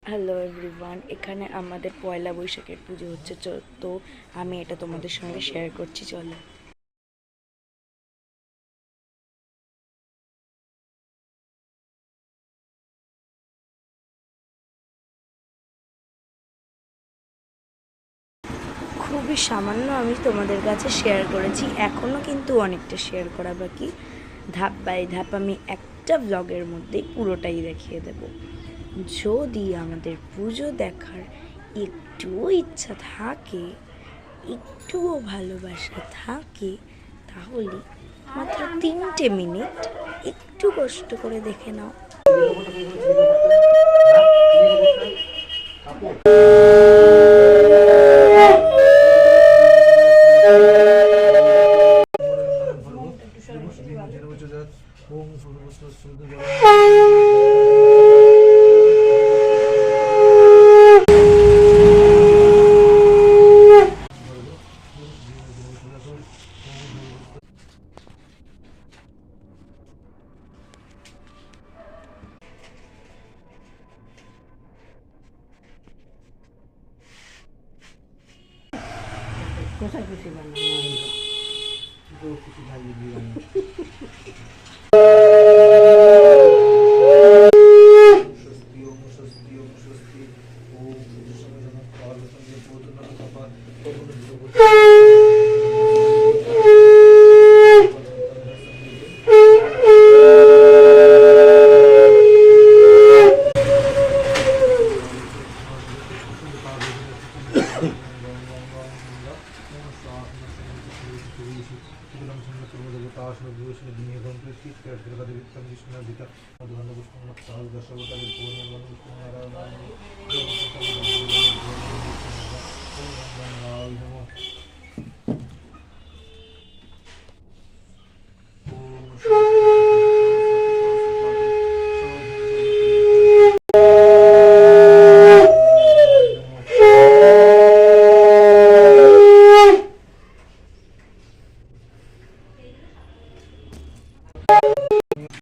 Hello everyone, এখানে আমাদের পয়লা বৈশাখের পুজো হচ্ছে। তো আমি এটা তোমাদের সঙ্গে শেয়ার করছি, চলো। খুবই সামান্য আমি তোমাদের কাছে শেয়ার করেছি, এখনও কিন্তু অনেকটা শেয়ার করা বাকি। ধাপ বাই ধাপ আমি একটা ব্লগের মধ্যেই পুরোটাই দেখিয়ে দেব। যদি আমাদের পুজো দেখার একটুও ইচ্ছা থাকে, একটুও ভালোবাসা থাকে, তাহলে মাত্র 3টে মিনিট একটু কষ্ট করে দেখে নাও। কোথায় খুশি বানানো খুশি ভাই